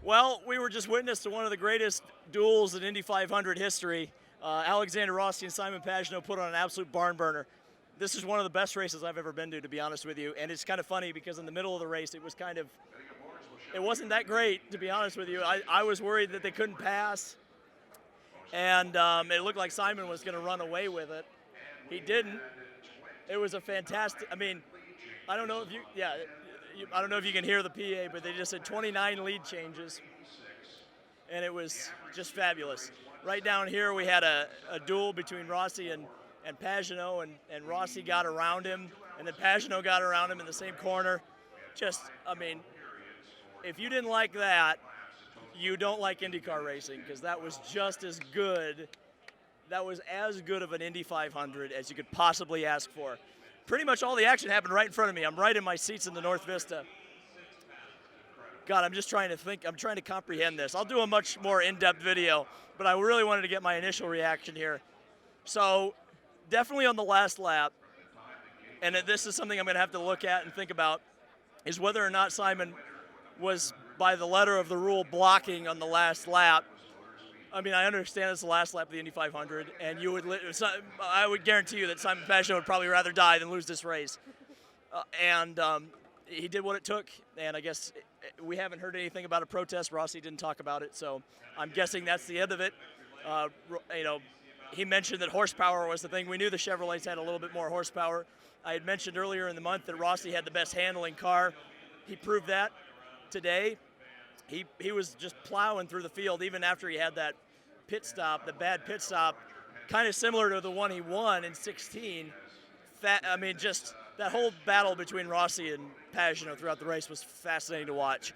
Well, we were just witness to one of the greatest duels in Indy 500 history. Alexander Rossi and Simon Pagenaud put on an absolute barn burner. This is one of the best races I've ever been to be honest with you. And it's kind of funny because in the middle of the race, it wasn't that great, to be honest with you. I was worried that they couldn't pass. And it looked like Simon was going to run away with it. He didn't. It was a fantastic, I don't know if I don't know if you can hear the PA, but they just said 29 lead changes, and it was just fabulous. Right down here, we had a duel between Rossi and Pagenaud, and Rossi got around him, and then Pagenaud got around him in the same corner. If you didn't like that, you don't like IndyCar racing, because that was just as good. That was as good of an Indy 500 as you could possibly ask for. Pretty much all the action happened right in front of me. I'm right in my seats in the North Vista. God, I'm just trying to think. I'm trying to comprehend this. I'll do a much more in-depth video, but I really wanted to get my initial reaction here. So definitely on the last lap, and this is something I'm going to have to look at and think about, is whether or not Simon was, by the letter of the rule, blocking on the last lap. I understand it's the last lap of the Indy 500, and I would guarantee you that Simon Pagenaud would probably rather die than lose this race. He did what it took, and I guess we haven't heard anything about a protest. Rossi didn't talk about it, so I'm guessing that's the end of it. He mentioned that horsepower was the thing. We knew the Chevrolets had a little bit more horsepower. I had mentioned earlier in the month that Rossi had the best handling car. He proved that today. He was just plowing through the field even after he had that pit stop, the bad pit stop, kind of similar to the one he won in 16. Just that whole battle between Rossi and Pagenaud throughout the race was fascinating to watch.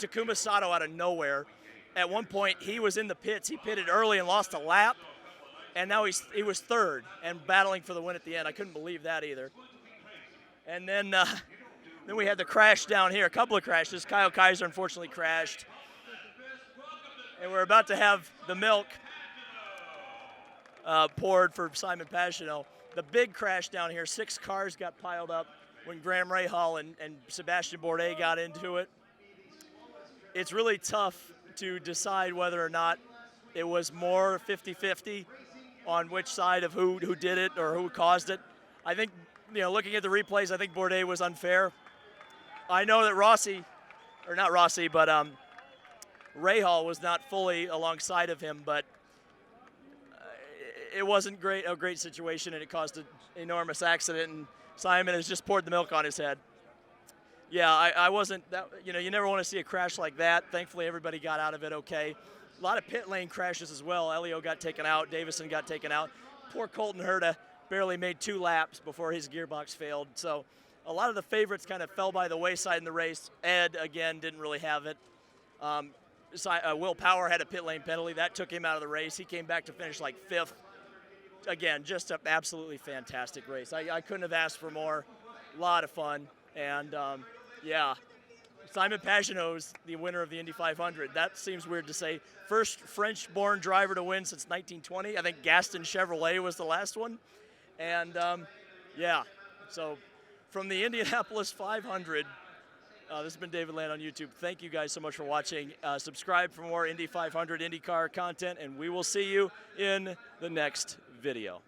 Takuma Sato out of nowhere. At one point, he was in the pits. He pitted early and lost a lap, and now he was third and battling for the win at the end. I couldn't believe that either. And then we had the crash down here, a couple of crashes. Kyle Kaiser unfortunately crashed. And we're about to have the milk poured for Simon Pagenaud. The big crash down here, 6 cars got piled up when Graham Rahal and Sebastian Bourdais got into it. It's really tough to decide whether or not it was more 50-50 on which side of who did it or who caused it. I think, looking at the replays, I think Bourdais was unfair. I know that Rahal was not fully alongside of him, but it wasn't a great situation, and it caused an enormous accident, and Simon has just poured the milk on his head. Yeah, I wasn't, you never want to see a crash like that. Thankfully, everybody got out of it okay. A lot of pit lane crashes as well. Elio got taken out. Davison got taken out. Poor Colton Herta barely made 2 laps before his gearbox failed. So a lot of the favorites kind of fell by the wayside in the race. Ed, again, didn't really have it. Will Power had a pit lane penalty. That took him out of the race. He came back to finish like 5th. Again, just an absolutely fantastic race. I couldn't have asked for more. A lot of fun. And, Simon Pagenaud's the winner of the Indy 500. That seems weird to say. First French-born driver to win since 1920. I think Gaston Chevrolet was the last one. And, so from the Indianapolis 500, this has been David Land on YouTube. Thank you guys so much for watching. Subscribe for more Indy 500 IndyCar content, and we will see you in the next video.